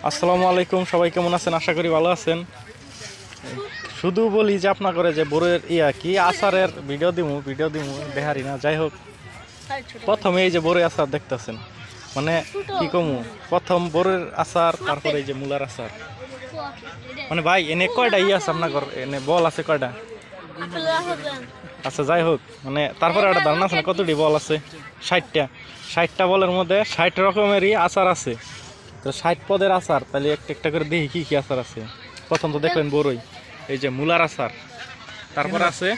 আসসালামু আলাইকুম, সবাই কেমন আছেন? আশা করি ভালো আছেন। শুধু বলি যে আপনার করে যে বড়ের কি আচারের ভিডিও দিমু দেখারি না। যাই হোক, প্রথমে এই যে বড় আচার দেখতেছেন, মানে কি কমু, প্রথম বড়ের আচার, তারপরে এই যে মূলার আচার। মানে ভাই এনে কয়টা আছে আপনার ঘর? এনে বল আছে কয়টা? আচ্ছা যাই হোক, মানে তারপরে একটা ধারণা আছে না কতটি বল আছে? 60টা বলের মধ্যে 60 রকমেরই আচার আছে। তো 60 পদের আচার, তাহলে একটা একটা করে দেখি কি কি আচার আছে। প্রথম তো দেখলেন বড়ই, এই যে মূলার আচার, তারপর আছে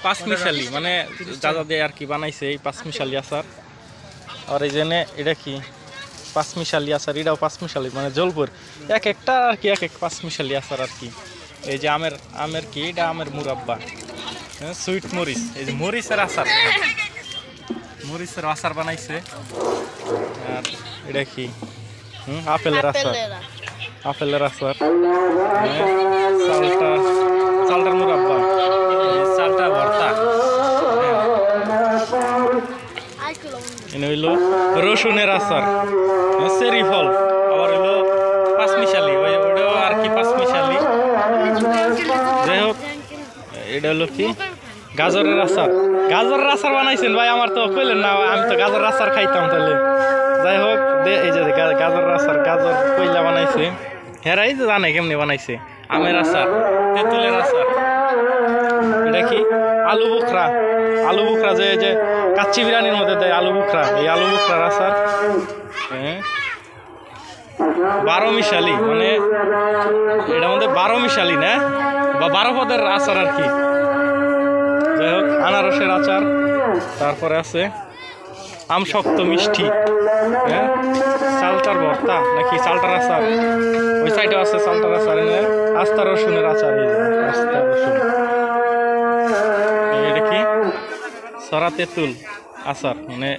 পাঁচমিশালি, মানে যা যা দিয়ে আর কি বানাইছে এই পাঁচমিশালি আচার। আর এই যে এটা কি পাঁচমিশালি আচার, এটাও পাঁচমিশালি, মানে জলপুর এক একটা আর কি এক এক পাঁচমিশালি আচার আর কি। এই যে আমের কি এটা আমের মুরাব্বা, সুইট মরিচ, এই যে মরিচের আচার, মরিচের আচার বানাইছে। আর এটা কি আপেলের আচার, আপেলের আচার, চালটার মুরাব্বা, চালটা ভর্তা। এনে হইলো রসুনের আচার, চেরি ফল, আবার হইলো পাঁচমিশালি, ওইটাও আর কি পাঁচমিশালি। যাই হোক, এটা হলো কি গাজরের আচার। গাজরের আচার বানাইছেন ভাই, আমার তো কইলেন না, আমি তো গাজরের আচার খাইতাম তাহলে। যাই হোক, এই যে গাজরের আচার, গাজর কইলা বানাইছে, হেরাই তো জানে কেমনি বানাইছে। আমের আচার, তেঁতুলের আচার, এটা কি আলু বুখরা, আলু বুখরা যে কাচ্চি বিরিয়ানির মধ্যে দেয় আলু বুখরা, এই আলু বুখরার আচার। হ্যাঁ, 12 মিশালি, মানে এটার মধ্যে 12 মিশালি না, বা 12 পদের আচার আর কি। যাই হোক, আনারসের আচার, তারপরে আছে আম শক্ত মিষ্টি, হ্যাঁ, চালটার ভর্তা নাকি চালটার আচার, ওই সাইডে আছে চালটার আচার। আস্তা রসুনের আচার, এই যে আস্তা রসুন। এটা কি সরা তেঁতুল আচার, মানে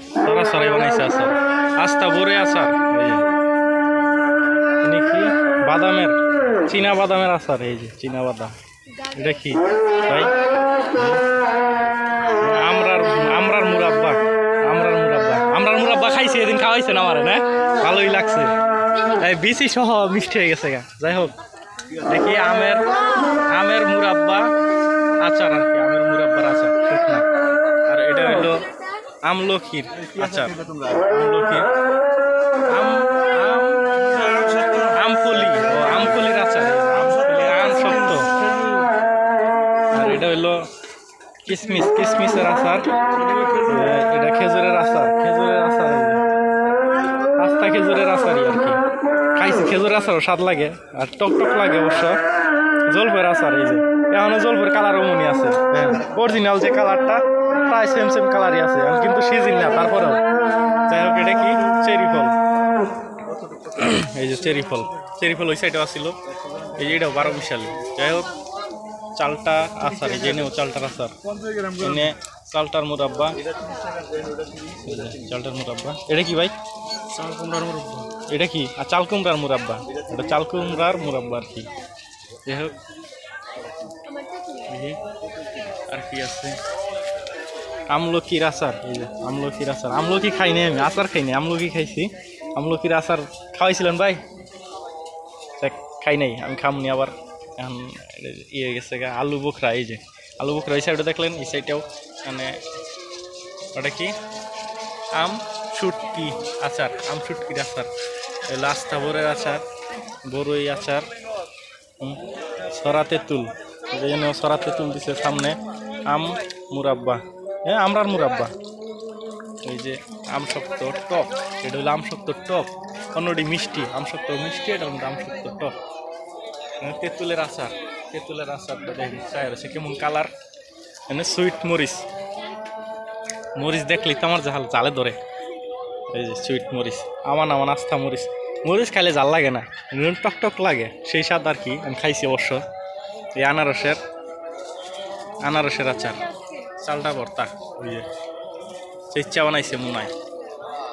সরাই বানাইছে আচার। আস্তা বড়ে আচার, এই কি বাদামের, চীনা বাদামের আচার, এই যে চীনা বাদাম। এটা কি ভাই? আমরার মুরাব্বা, আমরার মুরাব্বা খাইছি এদিন, খাওয়াইছেন আমার না, ভালোই লাগছে, বিচি সহ মিষ্টি হয়ে গেছে গা। যাই হোক, দেখি আমের মুরাব্বা আচার আর কি, আমের মুরাব্বার আচার শুকনা। আর এটা হইলো আমলকির আচার, আমলকির আমফলির আচার, আম শক্ত। আর এটা হইলো কিসমিসের আচার, এটা খেজুরের আচার, আস্তা খেজুরের আচারই আর কি। খাইছি খেজুরের আচারও স্বাদ লাগে, আর টক লাগে অবশ্য। জলফের আচার, এই যে এখানে জলফের কালারও মনে আছে, অরিজিনাল যে কালারটা প্রায় সেম কালারই আছে, কিন্তু সিজন না তারপরেও। যাই হোক, এটা কি চেরি ফল, এই যে চেরি ফল ওই সাইডেও আসছিল, এই যে এটাও 12 মিশালি। যাই হোক, চালটা আচার, এই যে এনেও চালটার আচার, এনে চালটার মুরাব্বা, চালটার মুরাব্বা। এটা কি ভাই? চাল কুমড়ার মুরাব্বা। এটা কি? আর চাল কুমড়ার মুরাব্বা, এটা চাল কুমড়ার মুরাব্বা আর কি। যাই হোক, আর কি আছে আমলকির আচার, এই যে আমলকির আচার। আমলকি খাইনি আমি, আচার খাইনি, আমলকি খাইছি। আমলকির আচার খাওয়াইছিলেন ভাই? খাই নাই আমি, খামনি আবার। এখন ইয়ে গেছে গা আলু বোখরা, এই যে আলু বোখরা এই সাইডে দেখলেন, এই সাইডেও মানে ওটা কি আম শুটকি আচার, আম শুটকির আচার, আস্তা বড়ের আচার, বড়ই আচার, সরা তেঁতুল, এই জন্য সরা তেঁতুল দিছে সামনে। আম মুরাব্বা, হ্যাঁ আমরার মুরাব্বা। এই যে আম শক্ত টক, এটা হলো আম শক্ত টক, অন্যটি মিষ্টি, আম শক্ত মিষ্টি, এটা হলো আম শক্ত টক। তেঁতুলের আচার, তেঁতুলের আচারটা দেখি চাই আছে কেমন কালার। মানে সুইট মরিচ দেখলেই তো আমার জালে ধরে। এই যে সুইট মরিচ, আমান আস্তা মরিচ খাইলে জাল লাগে না, টক লাগে, সেই স্বাদ আর কি। আমি খাইছি অবশ্য। এই আনারসের আচার, চালটা ভর্তা, ওই যে ইচ্ছা বানাইছে মনে হয়।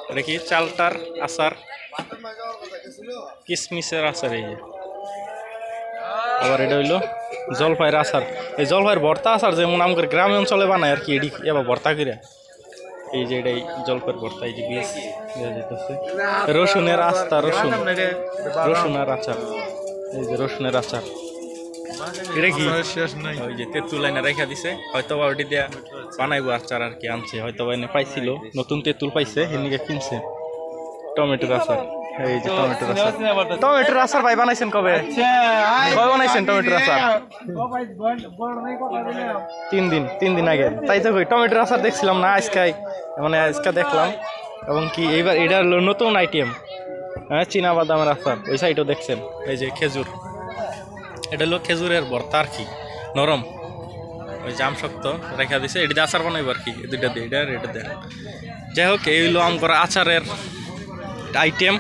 এটা কি চালটার আচার, কিসমিসের আচার, এই যে। আবার এটা হইলো জলপাইয়ের আচার, এই জলপাইয়ের ভর্তা আচার যেমন আমাদের গ্রামীণ অঞ্চলে বানায় আর কি, এটি এবার ভর্তা করে এই যে এটাই জলপাইয়ের ভর্তা, এই যে বীজ দেওয়া যেতেছে। রসুনের আস্তা, রসুন আর আচার, এই যে রসুনের আচার। এটা কি ওই যে তেঁতুল লাইনে রেখা দিছে, হয়তো বা ওটি দিয়া বানাইবো আচার আর কি। আনছে হয়তো বা এনে পাইছিল, নতুন তেঁতুল পাইছে এদিকে কিনছে। টমেটোর আচার, এই যে টমেটোর আচার। টমেটোর আচার ভাই বানাইছেন কবে? কবে বানাইছেন টমেটোর আচার? 3 দিন আগে। তাই তো কই টমেটোর আচার দেখছিলাম না আজকে, মানে আজকে দেখলাম। এবং কি এইবার এটা হলো নতুন আইটেম, হ্যাঁ, চীনা বাদামের আচার। ওই সাইডও দেখছেন, এই যে খেজুর, এটা হলো খেজুরের ভর্তা আর কি, নরম। ওই জাম শক্ত রেখা দিছে, এটা দিয়ে আচার বানাইব আর কি, দুইটা দিয়ে এটা আর এটা দেয়। যাই হোক, এই হলো আম করা আচারের আইটেম।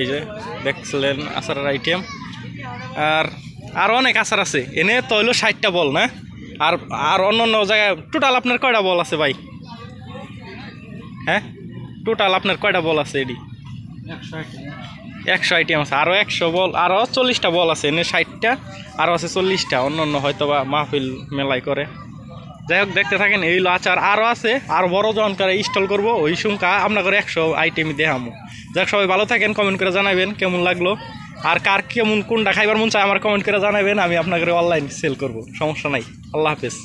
এই যে দেখছিলেন আচারের আইটেম। আর অনেক আচার আছে এনে, তো হইলো 60টা বল না? আর অন্য অন্য জায়গায় টোটাল আপনার কয়টা বল আছে ভাই? হ্যাঁ, টোটাল আপনার কয়টা বল আছে? এডি 100 আইটেম আছে। আরও 100 বল, আরও 40টা বল আছে এনে, 60টা আরও আছে 40টা। অন্য অন্য হয়তো বা মাহফিল মেলাই করে। যাই হোক, দেখতে থাকেন। এই হলো আচার, আরও আছে। আর বড় যখন করে স্টল করবো ওই সংখ্যা আপনার করে 100 আইটেমই দেখামো। যাক, সবাই ভালো থাকেন, কমেন্ট করে জানাবেন কেমন লাগলো। আর কার কেমন কোনটা খাইবার মন চায় আমার কমেন্ট করে জানাবেন, আমি আপনাকে অনলাইন সেল করব, সমস্যা নাই। আল্লাহ হাফেজ।